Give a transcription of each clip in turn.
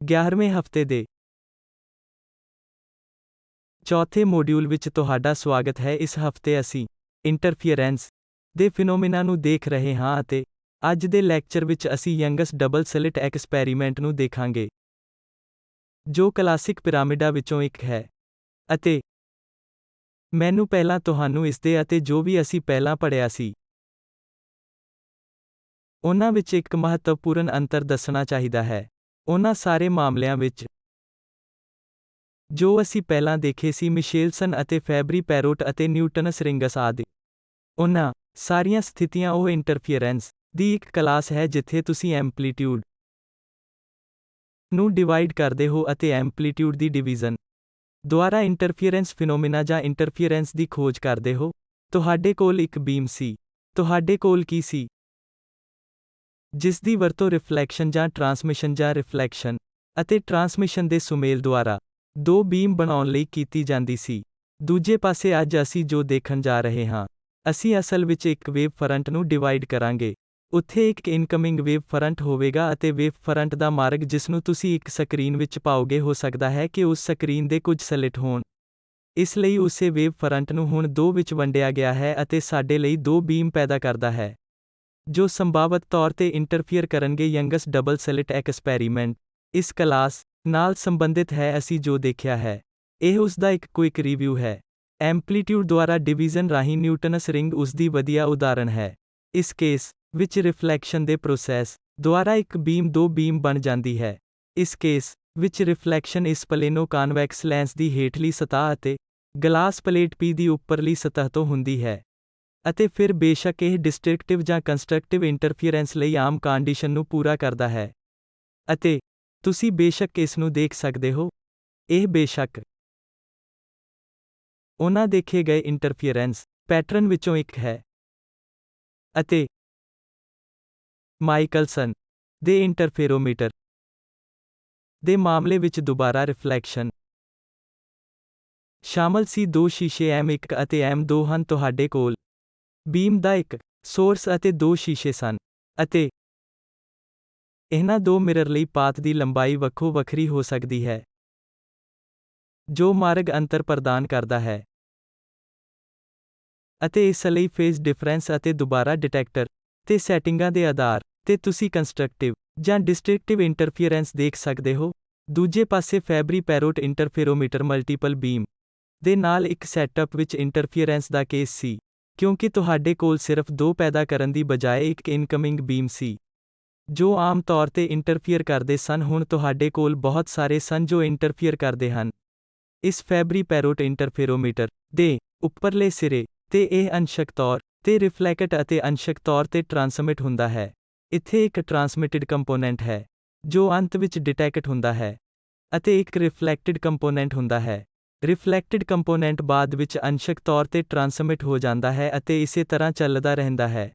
11ਵੇਂ ਹਫ਼ਤੇ ਦੇ ਚੌਥੇ ਮੋਡਿਊਲ ਵਿੱਚ ਤੁਹਾਡਾ ਸਵਾਗਤ ਹੈ। ਇਸ ਹਫ਼ਤੇ ਅਸੀਂ ਇੰਟਰਫੀਅਰੈਂਸ ਦੇ ਫਿਨੋਮੀਨਾ ਨੂੰ ਦੇਖ ਰਹੇ ਹਾਂ ਅਤੇ ਅੱਜ ਦੇ ਲੈਕਚਰ ਵਿੱਚ ਅਸੀਂ ਯੰਗਸ ਡਬਲ ਸਲਿਟ ਐਕਸਪੈਰੀਮੈਂਟ ਨੂੰ ਦੇਖਾਂਗੇ, ਜੋ ਕਲਾਸਿਕ ਪਿਰਾਮਿਡਾਂ ਵਿੱਚੋਂ ਇੱਕ ਹੈ। ਅਤੇ ਮੈਨੂੰ ਪਹਿਲਾਂ ਤੁਹਾਨੂੰ ਇਸਦੇ ਅਤੇ ਜੋ ਵੀ ਅਸੀਂ ਪਹਿਲਾਂ ਪੜ੍ਹਿਆ ਸੀ, ਉਹਨਾਂ ਵਿੱਚ ਇੱਕ ਮਹੱਤਵਪੂਰਨ ਅੰਤਰ ਦੱਸਣਾ ਚਾਹੀਦਾ ਹੈ। ਉਹਨਾਂ ਸਾਰੇ ਮਾਮਲਿਆਂ ਵਿੱਚ ਜੋ ਅਸੀਂ ਪਹਿਲਾਂ ਦੇਖੇ ਸੀ, ਮਿਸ਼ੇਲਸਨ ਅਤੇ ਫੈਬਰੀ ਪੈਰੋਟ ਅਤੇ ਨਿਊਟਨਸ ਰਿੰਗਸ ਆਦਿ, ਉਹਨਾਂ ਸਾਰੀਆਂ ਸਥਿਤੀਆਂ ਉਹ ਇੰਟਰਫੀਅਰੈਂਸ ਦੀ ਇੱਕ ਕਲਾਸ ਹੈ ਜਿੱਥੇ ਤੁਸੀਂ ਐਂਪਲੀਟਿਊਡ ਨੂੰ ਡਿਵਾਈਡ ਕਰਦੇ ਹੋ ਅਤੇ ਐਂਪਲੀਟਿਊਡ ਦੀ ਡਿਵੀਜ਼ਨ ਦੁਆਰਾ ਇੰਟਰਫੀਅਰੈਂਸ ਫਿਨੋਮੀਨਾ ਜਾਂ ਇੰਟਰਫੀਅਰੈਂਸ ਦੀ ਖੋਜ ਕਰਦੇ ਹੋ। ਤੁਹਾਡੇ ਕੋਲ ਇੱਕ ਬੀਮ ਸੀ। ਤੁਹਾਡੇ ਕੋਲ ਕੀ ਸੀ? ਜਿਸ ਦੀ ਵਰਤੋਂ ਰਿਫਲੈਕਸ਼ਨ ਜਾਂ ਟਰਾਂਸਮਿਸ਼ਨ ਜਾਂ ਰਿਫਲੈਕਸ਼ਨ ਅਤੇ ਟਰਾਂਸਮਿਸ਼ਨ ਦੇ ਸੁਮੇਲ ਦੁਆਰਾ ਦੋ ਬੀਮ ਬਣਾਉਣ ਲਈ ਕੀਤੀ ਜਾਂਦੀ ਸੀ। ਦੂਜੇ ਪਾਸੇ ਅੱਜ ਅਸੀਂ ਜੋ ਦੇਖਣ ਜਾ ਰਹੇ ਹਾਂ, ਅਸੀਂ ਅਸਲ ਵਿੱਚ ਇੱਕ ਵੇਵ ਫਰੰਟ ਨੂੰ ਡਿਵਾਈਡ ਕਰਾਂਗੇ। ਉੱਥੇ ਇੱਕ ਇਨਕਮਿੰਗ ਵੇਵ ਫਰੰਟ ਹੋਵੇਗਾ ਅਤੇ ਵੇਵ ਫਰੰਟ ਦਾ ਮਾਰਗ ਜਿਸ ਨੂੰ ਤੁਸੀਂ ਇੱਕ ਸਕਰੀਨ ਵਿੱਚ ਪਾਓਗੇ ਹੋ ਸਕਦਾ ਹੈ ਕਿ ਉਸ ਸਕਰੀਨ ਦੇ ਕੁਝ ਸਲਿਟ ਹੋਣ। ਇਸ ਲਈ ਉਸੇ ਵੇਵ ਫਰੰਟ ਨੂੰ ਹੁਣ ਦੋ ਵਿੱਚ ਵੰਡਿਆ ਗਿਆ ਹੈ ਅਤੇ ਸਾਡੇ ਲਈ ਦੋ ਬੀਮ ਪੈਦਾ ਕਰਦਾ ਹੈ, ਜੋ ਸੰਭਾਵਤ ਤੌਰ ਤੇ ਇੰਟਰਫੀਅਰ ਕਰਨਗੇ। ਯੰਗਸ ਡਬਲ ਸਲਿਟ ਐਕਸਪੈਰੀਮੈਂਟ ਇਸ ਕਲਾਸ ਨਾਲ ਸੰਬੰਧਿਤ ਹੈ। ਅਸੀਂ ਜੋ ਦੇਖਿਆ ਹੈ, ਇਹ ਉਸ ਦਾ ਇੱਕ ਕੁਇਕ ਰਿਵਿਊ ਹੈ। ਐਂਪਲੀਟਿਊਡ ਦੁਆਰਾ ਡਿਵੀਜ਼ਨ ਰਾਹੀਂ ਨਿਊਟਨਸ ਰਿੰਗ ਉਸ ਦੀ ਵਧੀਆ ਉਦਾਹਰਣ ਹੈ। ਇਸ ਕੇਸ ਵਿੱਚ ਰਿਫਲੈਕਸ਼ਨ ਦੇ ਪ੍ਰੋਸੈਸ ਦੁਆਰਾ ਇੱਕ ਬੀਮ ਦੋ ਬੀਮ ਬਣ ਜਾਂਦੀ ਹੈ। ਇਸ ਕੇਸ ਵਿੱਚ ਰਿਫਲੈਕਸ਼ਨ ਇਸ ਪਲੇਨੋ ਕਾਨਵੈਕਸ ਲੈਂਸ ਦੀ ਹੇਠਲੀ ਸਤਹ ਅਤੇ ਗਲਾਸ ਪਲੇਟ P ਦੀ ਉੱਪਰਲੀ ਸਤਹ ਤੋਂ ਹੁੰਦੀ ਹੈ। ਅਤੇ ਫਿਰ ਬੇਸ਼ੱਕ ਇਹ ਡਿਸਟ੍ਰਕਟਿਵ ਜਾਂ ਕੰਸਟਰਕਟਿਵ ਇੰਟਰਫੀਅਰੈਂਸ ਲਈ ਆਮ ਕੰਡੀਸ਼ਨ ਨੂੰ ਪੂਰਾ ਕਰਦਾ ਹੈ। ਅਤੇ ਤੁਸੀਂ ਬੇਸ਼ੱਕ ਇਸ ਨੂੰ ਦੇਖ ਸਕਦੇ ਹੋ। ਇਹ ਬੇਸ਼ੱਕ ਉਹਨਾਂ ਦੇਖੇ ਗਏ ਇੰਟਰਫੀਅਰੈਂਸ ਪੈਟਰਨ ਵਿੱਚੋਂ ਇੱਕ ਹੈ। ਅਤੇ ਮਾਈਕਲਸਨ ਦੇ ਇੰਟਰਫੇਰੋਮੀਟਰ ਦੇ ਮਾਮਲੇ ਵਿੱਚ ਦੁਬਾਰਾ ਰਿਫਲੈਕਸ਼ਨ ਸ਼ਾਮਲ ਸੀ। ਦੋ ਸ਼ੀਸ਼ੇ M1 ਅਤੇ M2 ਹਨ। ਤੁਹਾਡੇ ਕੋਲ ਬੀਮ ਦਾ ਇੱਕ ਸੋਰਸ ਅਤੇ ਦੋ ਸ਼ੀਸ਼ੇ ਸਨ ਅਤੇ ਇਹਨਾਂ ਦੋ ਮਿਰਰ ਲਈ ਪਾਥ ਦੀ ਲੰਬਾਈ ਵੱਖੋ ਵੱਖਰੀ ਹੋ ਸਕਦੀ ਹੈ, ਜੋ ਮਾਰਗ ਅੰਤਰ ਪ੍ਰਦਾਨ ਕਰਦਾ ਹੈ। ਅਤੇ ਇਸ ਲਈ ਫੇਜ਼ ਡਿਫਰੈਂਸ ਅਤੇ ਦੁਬਾਰਾ ਡਿਟੈਕਟਰ ਤੇ ਸੈਟਿੰਗਾਂ ਦੇ ਆਧਾਰ ਤੇ ਤੁਸੀਂ ਕੰਸਟਰਕਟਿਵ ਜਾਂ ਡਿਸਟ੍ਰਕਟਿਵ ਇੰਟਰਫੀਅਰੈਂਸ ਦੇਖ ਸਕਦੇ ਹੋ। ਦੂਜੇ ਪਾਸੇ ਫੈਬਰੀ ਪੈਰੋਟ ਇੰਟਰਫੇਰੋਮੀਟਰ ਮਲਟੀਪਲ ਬੀਮ ਦੇ ਨਾਲ ਇੱਕ ਸੈਟਅਪ ਵਿੱਚ ਇੰਟਰਫੀਅਰੈਂਸ ਦਾ ਕੇਸ ਸੀ, ਕਿਉਂਕਿ ਤੁਹਾਡੇ ਕੋਲ ਸਿਰਫ ਦੋ ਪੈਦਾ ਕਰਨ ਦੀ ਬਜਾਏ ਇੱਕ ਇਨਕਮਿੰਗ ਬੀਮ ਸੀ, ਜੋ ਆਮ ਤੌਰ ਤੇ ਇੰਟਰਫੀਅਰ ਕਰਦੇ ਸਨ। ਹੁਣ ਤੁਹਾਡੇ ਕੋਲ ਬਹੁਤ ਸਾਰੇ ਸਨ ਜੋ ਇੰਟਰਫੀਅਰ ਕਰਦੇ ਹਨ। ਇਸ ਫੈਬਰੀ ਪੈਰੋਟ ਇੰਟਰਫੇਰੋਮੀਟਰ ਦੇ ਉੱਪਰਲੇ ਸਿਰੇ ਤੇ ਇਹ ਅੰਸ਼ਕ ਤੌਰ ਤੇ ਰਿਫਲੈਕਟ ਅਤੇ ਅੰਸ਼ਕ ਤੌਰ ਤੇ ਟਰਾਂਸਮਿਟ ਹੁੰਦਾ ਹੈ। ਇੱਥੇ ਇੱਕ ਟਰਾਂਸਮਿਟਡ ਕੰਪੋਨੈਂਟ ਹੈ ਜੋ ਅੰਤ ਵਿੱਚ ਡਿਟੈਕਟ ਹੁੰਦਾ ਹੈ, ਅਤੇ ਇੱਕ ਰਿਫਲੈਕਟਿਡ ਕੰਪੋਨੈਂਟ ਹੁੰਦਾ ਹੈ। ਰਿਫਲੈਕਟਿਡ ਕੰਪੋਨੈਂਟ ਬਾਅਦ ਵਿੱਚ ਅੰਸ਼ਕ ਤੌਰ ਤੇ ਟਰਾਂਸਮਿਟ ਹੋ ਜਾਂਦਾ ਹੈ ਅਤੇ ਇਸੇ ਤਰ੍ਹਾਂ ਚੱਲਦਾ ਰਹਿੰਦਾ ਹੈ।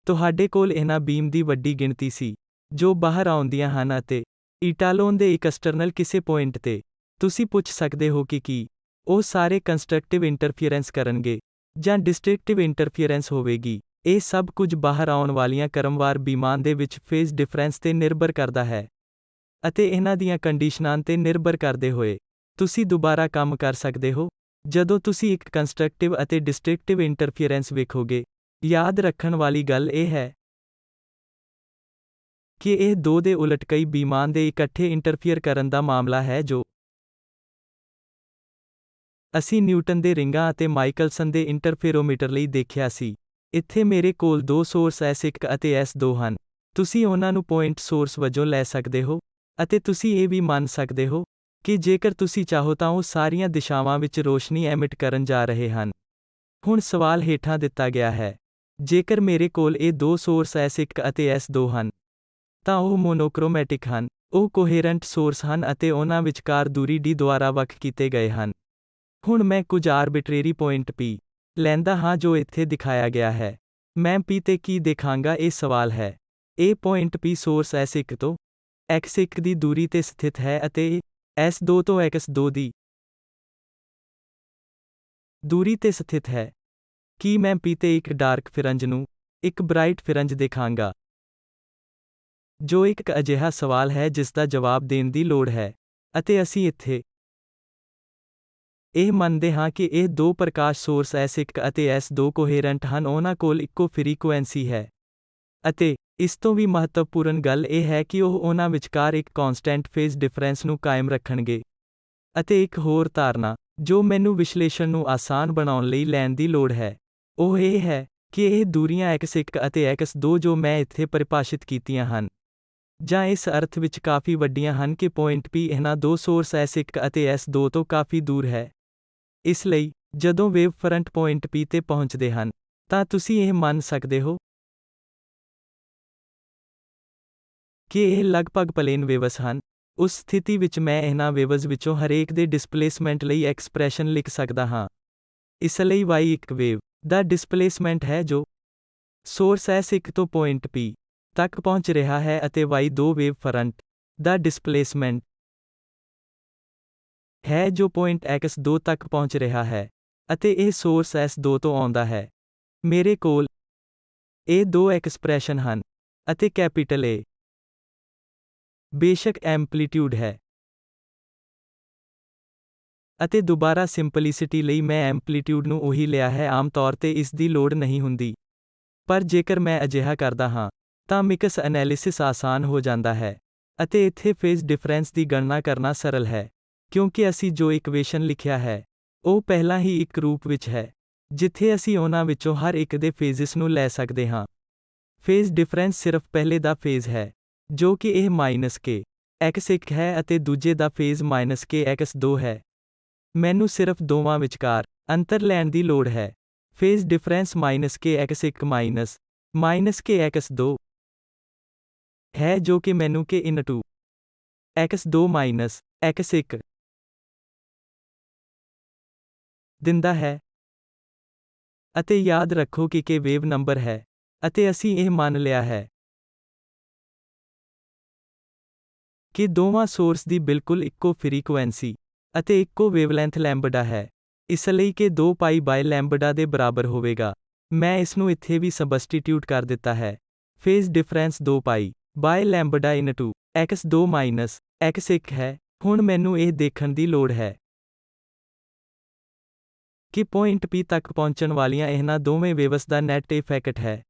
ਤੁਹਾਡੇ ਕੋਲ ਇਹਨਾਂ ਬੀਮ ਦੀ ਵੱਡੀ ਗਿਣਤੀ ਸੀ ਜੋ ਬਾਹਰ ਆਉਂਦੀਆਂ ਹਨ ਅਤੇ ਇਟਾਲੋਨ ਦੇ ਇਕਸਟਰਨਲ ਕਿਸੇ ਪੁਆਇੰਟ ਤੇ ਤੁਸੀਂ ਪੁੱਛ ਸਕਦੇ ਹੋ ਕਿ ਕੀ ਉਹ ਸਾਰੇ ਕੰਸਟਰਕਟਿਵ ਇੰਟਰਫੀਅਰੈਂਸ ਕਰਨਗੇ ਜਾਂ ਡਿਸਟ੍ਰਕਟਿਵ ਇੰਟਰਫੀਅਰੈਂਸ ਹੋਵੇਗੀ। ਇਹ ਸਭ ਕੁਝ ਬਾਹਰ ਆਉਣ ਵਾਲੀਆਂ ਕ੍ਰਮਵਾਰ ਬੀਮਾਂ ਦੇ ਵਿੱਚ ਫੇਜ਼ ਡਿਫਰੈਂਸ ਤੇ ਨਿਰਭਰ ਕਰਦਾ ਹੈ। ਅਤੇ ਇਹਨਾਂ ਦੀਆਂ ਕੰਡੀਸ਼ਨਾਂ ਤੇ ਨਿਰਭਰ ਕਰਦੇ ਹੋਏ ਤੁਸੀਂ ਦੁਬਾਰਾ ਕੰਮ ਕਰ ਸਕਦੇ ਹੋ ਜਦੋਂ ਤੁਸੀਂ ਇੱਕ ਕੰਸਟਰਕਟਿਵ ਅਤੇ ਡਿਸਟ੍ਰਕਟਿਵ ਇੰਟਰਫੀਅਰੈਂਸ ਵੇਖੋਗੇ। ਯਾਦ ਰੱਖਣ ਵਾਲੀ ਗੱਲ ਇਹ ਹੈ ਕਿ ਇਹ ਦੋ ਦੇ ਉਲਟ ਕਈ ਬੀਮਾਂ ਦੇ ਇਕੱਠੇ ਇੰਟਰਫੀਅਰ ਕਰਨ ਦਾ ਮਾਮਲਾ ਹੈ ਜੋ ਅਸੀਂ ਨਿਊਟਨ ਦੇ ਰਿੰਗਾਂ ਅਤੇ ਮਾਈਕਲਸਨ ਦੇ ਇੰਟਰਫੇਰੋਮੀਟਰ ਲਈ ਦੇਖਿਆ ਸੀ। ਇੱਥੇ ਮੇਰੇ ਕੋਲ ਦੋ ਸੋਰਸ S1 ਅਤੇ S2 ਹਨ। ਤੁਸੀਂ ਉਹਨਾਂ ਨੂੰ ਪੁਆਇੰਟ ਸੋਰਸ ਵਜੋਂ ਲੈ ਸਕਦੇ ਹੋ ਅਤੇ ਤੁਸੀਂ ਇਹ ਵੀ ਮੰਨ ਸਕਦੇ ਹੋ ਕਿ ਜੇਕਰ ਤੁਸੀਂ ਚਾਹੋ ਤਾਂ ਉਹ ਸਾਰੀਆਂ ਦਿਸ਼ਾਵਾਂ ਵਿੱਚ ਰੋਸ਼ਨੀ ਐਮਿਟ ਕਰਨ ਜਾ ਰਹੇ ਹਨ। ਹੁਣ ਸਵਾਲ ਹੇਠਾਂ ਦਿੱਤਾ ਗਿਆ ਹੈ, ਜੇਕਰ ਮੇਰੇ ਕੋਲ ਇਹ ਦੋ ਸੋਰਸ S1 ਅਤੇ S2 ਹਨ, ਤਾਂ ਉਹ ਮੋਨੋਕ੍ਰੋਮੈਟਿਕ ਹਨ, ਉਹ ਕੋਹੇਰੈਂਟ ਸੋਰਸ ਹਨ ਅਤੇ ਉਹਨਾਂ ਵਿਚਕਾਰ ਦੂਰੀ d ਦੁਆਰਾ ਵੱਖ ਕੀਤੇ ਗਏ ਹਨ। ਹੁਣ ਮੈਂ ਕੁਝ ਆਰਬਿਟਰੇਰੀ ਪੁਆਇੰਟ P ਲੈਂਦਾ ਹਾਂ ਜੋ ਇੱਥੇ ਦਿਖਾਇਆ ਗਿਆ ਹੈ। ਮੈਂ P ਤੇ ਕੀ ਦੇਖਾਂਗਾ? ਇਹ ਸਵਾਲ ਹੈ। ਇਹ ਪੁਆਇੰਟ P ਸੋਰਸ S1 ਤੋਂ x1 ਦੀ ਦੂਰੀ ਤੇ ਸਥਿਤ ਹੈ ਅਤੇ ਇਹ S2 ਤੋਂ x2 ਦੀ ਦੂਰੀ ਤੇ ਸਥਿਤ ਹੈ। ਕੀ ਮੈਂ P ਤੇ ਇੱਕ ਡਾਰਕ ਫਰਿੰਜ ਨੂੰ ਇੱਕ ਬ੍ਰਾਈਟ ਫਰਿੰਜ ਦੇਖਾਂਗਾ? ਜੋ ਇੱਕ ਅਜਿਹਾ ਸਵਾਲ ਹੈ ਜਿਸ ਦਾ ਜਵਾਬ ਦੇਣ ਦੀ ਲੋੜ ਹੈ। ਅਤੇ ਅਸੀਂ ਇੱਥੇ ਇਹ ਮੰਨਦੇ ਹਾਂ ਕਿ ਇਹ ਦੋ ਪ੍ਰਕਾਸ਼ ਸੋਰਸ S1 ਅਤੇ S2 ਕੋਹੇਰੈਂਟ ਹਨ, ਉਹਨਾਂ ਕੋਲ ਇੱਕੋ ਫ੍ਰੀਕੁਐਂਸੀ ਹੈ। ਅਤੇ ਇਸ ਤੋਂ ਵੀ ਮਹੱਤਵਪੂਰਨ ਗੱਲ ਇਹ ਹੈ ਕਿ ਉਹ ਉਹਨਾਂ ਵਿਚਕਾਰ ਇੱਕ ਕੌਨਸਟੈਂਟ ਫੇਜ਼ ਡਿਫਰੈਂਸ ਨੂੰ ਕਾਇਮ ਰੱਖਣਗੇ। ਅਤੇ ਇੱਕ ਹੋਰ ਧਾਰਨਾ, ਜੋ ਮੈਨੂੰ ਵਿਸ਼ਲੇਸ਼ਣ ਨੂੰ ਆਸਾਨ ਬਣਾਉਣ ਲਈ ਲੈਣ ਦੀ ਲੋੜ ਹੈ, ਉਹ ਇਹ ਹੈ ਕਿ ਇਹ ਦੂਰੀਆਂ x1 ਅਤੇ x2 ਜੋ ਮੈਂ ਇੱਥੇ ਪਰਿਭਾਸ਼ਿਤ ਕੀਤੀਆਂ ਹਨ, ਜਾਂ ਇਸ ਅਰਥ ਵਿੱਚ ਕਾਫੀ ਵੱਡੀਆਂ ਹਨ ਕਿ ਪੁਆਇੰਟ P ਇਹਨਾਂ ਦੋ ਸੋਰਸ S1 ਅਤੇ S2 ਤੋਂ ਕਾਫੀ ਦੂਰ ਹੈ। ਇਸ ਲਈ, ਜਦੋਂ ਵੇਵ ਫਰੰਟ ਪੁਆਇੰਟ P ਤੇ ਪਹੁੰਚਦੇ ਹਨ, ਤਾਂ ਤੁਸੀਂ ਇਹ ਮੰਨ ਸਕਦੇ ਹੋ ਕਿ ਇਹ ਲਗਭਗ ਪਲੇਨ ਵੇਵਸ ਹਨ। ਉਸ ਸਥਿਤੀ ਵਿੱਚ ਮੈਂ ਇਹਨਾਂ ਵੇਵਜ਼ ਵਿੱਚੋਂ ਹਰੇਕ ਦੇ ਡਿਸਪਲੇਸਮੈਂਟ ਲਈ ਐਕਸਪ੍ਰੈਸ਼ਨ ਲਿਖ ਸਕਦਾ ਹਾਂ। ਇਸ ਲਈ y ਇੱਕ ਵੇਵ ਦਾ ਡਿਸਪਲੇਸਮੈਂਟ ਹੈ ਜੋ ਸੋਰਸ S1 ਤੋਂ ਪੁਆਇੰਟ P ਤੱਕ ਪਹੁੰਚ ਰਿਹਾ ਹੈ ਅਤੇ y2 ਵੇਵ ਫਰੰਟ ਦਾ ਡਿਸਪਲੇਸਮੈਂਟ ਹੈ ਜੋ ਪੁਆਇੰਟ x2 ਤੱਕ ਪਹੁੰਚ ਰਿਹਾ ਹੈ, ਅਤੇ ਇਹ ਸੋਰਸ S2 ਤੋਂ ਆਉਂਦਾ ਹੈ। ਮੇਰੇ ਕੋਲ ਇਹ ਦੋ ਐਕਸਪ੍ਰੈਸ਼ਨ ਹਨ, ਅਤੇ ਕੈਪੀਟਲ A ਬੇਸ਼ੱਕ ਐਂਪਲੀਟਿਊਡ ਹੈ। ਅਤੇ ਦੁਬਾਰਾ ਸਿੰਪਲਿਸਿਟੀ ਲਈ ਮੈਂ ਐਂਪਲੀਟਿਊਡ ਨੂੰ ਉਹੀ ਲਿਆ ਹੈ, ਆਮ ਤੌਰ ਤੇ ਇਸ ਦੀ ਲੋੜ ਨਹੀਂ ਹੁੰਦੀ। ਪਰ ਜੇਕਰ ਮੈਂ ਅਜਿਹਾ ਕਰਦਾ ਹਾਂ, ਤਾਂ ਮਿਕਸ ਐਨਾਲਿਸਿਸ ਆਸਾਨ ਹੋ ਜਾਂਦਾ ਹੈ, ਅਤੇ ਇੱਥੇ ਫੇਜ਼ ਡਿਫਰੈਂਸ ਦੀ ਗਣਨਾ ਕਰਨਾ ਸਰਲ ਹੈ, ਕਿਉਂਕਿ ਅਸੀਂ ਜੋ ਇਕੁਏਸ਼ਨ ਲਿਖਿਆ ਹੈ, ਉਹ ਪਹਿਲਾਂ ਹੀ ਇੱਕ ਰੂਪ ਵਿੱਚ ਹੈ, ਜਿੱਥੇ ਅਸੀਂ ਉਹਨਾਂ ਵਿੱਚੋਂ ਹਰ ਇੱਕ ਦੇ ਫੇਜ਼ਸ ਨੂੰ ਲੈ ਸਕਦੇ ਹਾਂ। ਫੇਜ਼ ਡਿਫਰੈਂਸ ਸਿਰਫ ਪਹਿਲੇ ਦਾ ਫੇਜ਼ ਹੈ, ਜੋ ਕਿ ਇਹ -k x1 ਹੈ, ਅਤੇ ਦੂਜੇ ਦਾ ਫੇਜ਼ -k x2 ਹੈ। ਮੈਨੂੰ ਸਿਰਫ ਦੋਵਾਂ ਵਿਚਕਾਰ ਅੰਤਰ ਲੈਣ ਦੀ ਲੋੜ ਹੈ। Phase difference -k x1 -k x2 ਹੈ, ਜੋ ਕਿ ਮੈਨੂੰ k x2 x1 ਦਿੰਦਾ ਹੈ। ਅਤੇ ਯਾਦ ਰੱਖੋ ਕਿ k ਵੇਵ ਨੰਬਰ ਹੈ, ਅਤੇ ਅਸੀਂ ਇਹ ਮੰਨ ਲਿਆ ਹੈ ਕਿ ਦੋਵਾਂ ਸੋਰਸ ਦੀ ਬਿਲਕੁਲ ਇੱਕੋ ਫ੍ਰੀਕੁਐਂਸੀ ਅਤੇ ਇੱਕੋ ਵੇਵਲੈਂਥ ਲੈਂਬਡਾ ਹੈ। ਇਸ ਲਈ ਕਿ 2 ਪਾਈ ਬਾਈ ਲੈਂਬਡਾ ਦੇ ਬਰਾਬਰ ਹੋਵੇਗਾ। ਮੈਂ ਇਸ ਨੂੰ ਇੱਥੇ ਵੀ ਸਬਸਟੀਟਿਊਟ ਕਰ ਦਿੱਤਾ ਹੈ। ਫੇਜ਼ ਡਿਫਰੈਂਸ 2 ਪਾਈ ਬਾਈ ਲੈਂਬਡਾ ਇਨਟੂ x2 x1 ਹੈ। ਹੁਣ ਮੈਨੂੰ ਇਹ ਦੇਖਣ ਦੀ ਲੋੜ ਹੈ ਕਿ ਪੁਆਇੰਟ P ਤੱਕ ਪਹੁੰਚਣ ਵਾਲੀਆਂ ਇਹਨਾਂ ਦੋਵੇਂ ਵੇਵਸ ਦਾ ਨੈਟ ਇਫੈਕਟ ਹੈ।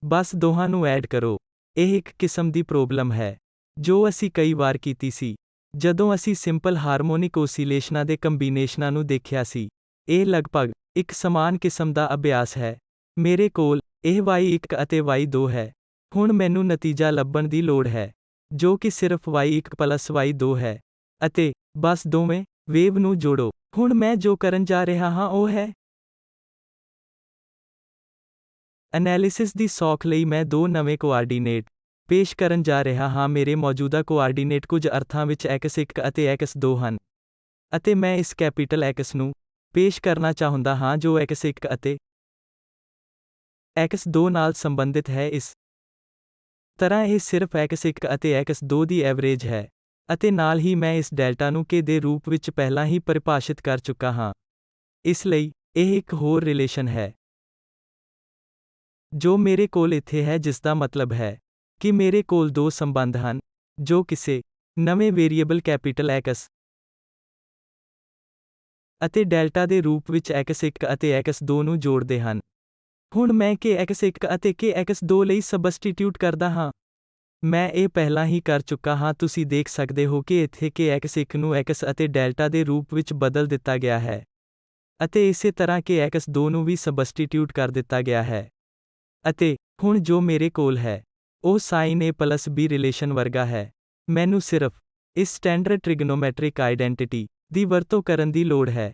ਬਸ ਦੋਹਾਂ ਨੂੰ ਐਡ ਕਰੋ। ਇਹ ਇੱਕ ਕਿਸਮ ਦੀ ਪ੍ਰੋਬਲਮ ਹੈ, ਜੋ ਅਸੀਂ ਕਈ ਵਾਰ ਕੀਤੀ ਸੀ, ਜਦੋਂ ਅਸੀਂ ਸਿੰਪਲ ਹਾਰਮੋਨਿਕ ਓਸੀਲੇਸ਼ਨਾਂ ਦੇ ਕੰਬੀਨੇਸ਼ਨਾਂ ਨੂੰ ਦੇਖਿਆ ਸੀ। ਇਹ ਲਗਭਗ ਇੱਕ ਸਮਾਨ ਕਿਸਮ ਦਾ ਅਭਿਆਸ ਹੈ। ਮੇਰੇ ਕੋਲ ਇਹ y1 ਅਤੇ y2 ਹੈ। ਹੁਣ ਮੈਨੂੰ ਨਤੀਜਾ ਲੱਭਣ ਦੀ ਲੋੜ ਹੈ, ਜੋ ਕਿ ਸਿਰਫ y1 ਪਲੱਸ y2 ਹੈ, ਅਤੇ ਬਸ ਦੋਵੇਂ ਵੇਵ ਨੂੰ ਜੋੜੋ। ਹੁਣ ਮੈਂ ਜੋ ਕਰਨ ਜਾ ਰਿਹਾ ਹਾਂ ਉਹ ਹੈ ਐਨਾਲਿਸਿਸ ਦੀ ਸੌਖ ਲਈ ਮੈਂ ਦੋ ਨਵੇਂ ਕੋਆਰਡੀਨੇਟ ਪੇਸ਼ ਕਰਨ ਜਾ ਰਿਹਾ ਹਾਂ। ਮੇਰੇ ਮੌਜੂਦਾ ਕੋਆਰਡੀਨੇਟ ਕੁਝ ਅਰਥਾਂ ਵਿੱਚ x1 ਅਤੇ x2 ਹਨ, ਅਤੇ ਮੈਂ ਇਸ ਕੈਪੀਟਲ X ਨੂੰ ਪੇਸ਼ ਕਰਨਾ ਚਾਹੁੰਦਾ ਹਾਂ ਜੋ x1 ਅਤੇ x2 ਨਾਲ ਸੰਬੰਧਿਤ ਹੈ। ਇਸ ਤਰ੍ਹਾਂ ਇਹ ਸਿਰਫ x1 ਅਤੇ x2 ਦੀ ਐਵਰੇਜ ਹੈ, ਅਤੇ ਨਾਲ ਹੀ ਮੈਂ ਇਸ ਡੈਲਟਾ ਨੂੰ k ਦੇ ਰੂਪ ਵਿੱਚ ਪਹਿਲਾਂ ਹੀ ਪਰਿਭਾਸ਼ਿਤ ਕਰ ਚੁੱਕਾ ਹਾਂ। ਇਸ ਲਈ, ਇਹ ਇੱਕ ਹੋਰ ਰਿਲੇਸ਼ਨ ਹੈ ਜੋ ਮੇਰੇ ਕੋਲ ਇੱਥੇ ਹੈ, ਜਿਸ ਦਾ ਮਤਲਬ ਹੈ ਕਿ ਮੇਰੇ ਕੋਲ ਦੋ ਸੰਬੰਧ ਹਨ, ਜੋ ਕਿਸੇ ਨਵੇਂ ਵੇਰੀਏਬਲ ਕੈਪੀਟਲ X ਅਤੇ ਡੈਲਟਾ ਦੇ ਰੂਪ ਵਿੱਚ x1 ਅਤੇ x2 ਨੂੰ ਜੋੜਦੇ ਹਨ। ਹੁਣ ਮੈਂ k x1 ਅਤੇ k x2 ਲਈ ਸਬਸਟੀਟਿਊਟ ਕਰਦਾ ਹਾਂ। ਮੈਂ ਇਹ ਪਹਿਲਾਂ ਹੀ ਕਰ ਚੁੱਕਾ ਹਾਂ। ਤੁਸੀਂ ਦੇਖ ਸਕਦੇ ਹੋ ਕਿ ਇੱਥੇ k x1 ਨੂੰ x ਅਤੇ ਡੈਲਟਾ ਦੇ ਰੂਪ ਵਿੱਚ ਬਦਲ ਦਿੱਤਾ ਗਿਆ ਹੈ, ਅਤੇ ਇਸੇ ਤਰ੍ਹਾਂ k x2 ਨੂੰ ਵੀ ਸਬਸਟੀਟਿਊਟ ਕਰ ਦਿੱਤਾ ਗਿਆ ਹੈ। ਅਤੇ ਹੁਣ ਜੋ ਮੇਰੇ ਕੋਲ ਹੈ, ਉਹ sin A plus B relation ਵਰਗਾ ਹੈ। ਮੈਨੂੰ ਸਿਰਫ ਇਸ ਸਟੈਂਡਰਡ ਟ੍ਰਿਗਨੋਮੈਟ੍ਰਿਕ ਆਈਡੈਂਟਿਟੀ ਦੀ ਵਰਤੋਂ ਕਰਨ ਦੀ ਲੋੜ ਹੈ,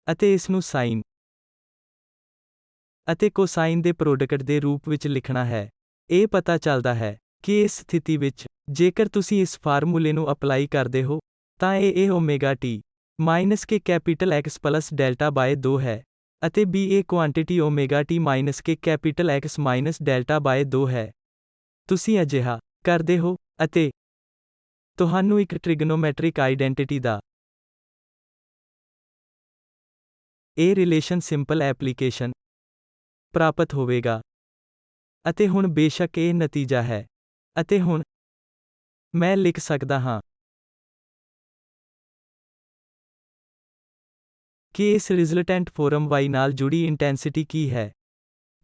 ਅਤੇ ਇਸ ਨੂੰ ਸਾਈਨ ਅਤੇ ਕੋਸਾਈਨ ਦੇ ਪ੍ਰੋਡਕਟ ਦੇ ਰੂਪ ਵਿੱਚ ਲਿਖਣਾ ਹੈ। ਇਹ ਪਤਾ ਚੱਲਦਾ ਹੈ ਕਿ ਇਸ ਸਥਿਤੀ ਵਿੱਚ, ਜੇਕਰ ਤੁਸੀਂ ਇਸ ਫਾਰਮੂਲੇ ਨੂੰ ਅਪਲਾਈ ਕਰਦੇ ਹੋ, ਤਾਂ ਇਹ omega t minus k capital X plus delta by 2 ਹੈ, ਅਤੇ B ਇਹ quantity omega t minus k capital X minus delta by 2 ਹੈ। ਤੁਸੀਂ ਅਜਿਹਾ ਕਰਦੇ ਹੋ, ਅਤੇ ਤੁਹਾਨੂੰ ਇੱਕ ਟ੍ਰਿਗਨੋਮੈਟ੍ਰਿਕ ਆਈਡੈਂਟਿਟੀ ਦਾ ਇਹ ਰਿਲੇਸ਼ਨ ਸਿੰਪਲ ਐਪਲੀਕੇਸ਼ਨ ਪ੍ਰਾਪਤ ਹੋਵੇਗਾ। ਅਤੇ ਹੁਣ ਬੇਸ਼ੱਕ ਇਹ ਨਤੀਜਾ ਹੈ। ਅਤੇ ਹੁਣ ਮੈਂ ਲਿਖ ਸਕਦਾ ਹਾਂ ਕਿ ਇਸ ਰਿਜ਼ਲਟੈਂਟ ਫੋਰਮ y ਨਾਲ ਜੁੜੀ ਇੰਟੈਂਸਿਟੀ ਕੀ ਹੈ।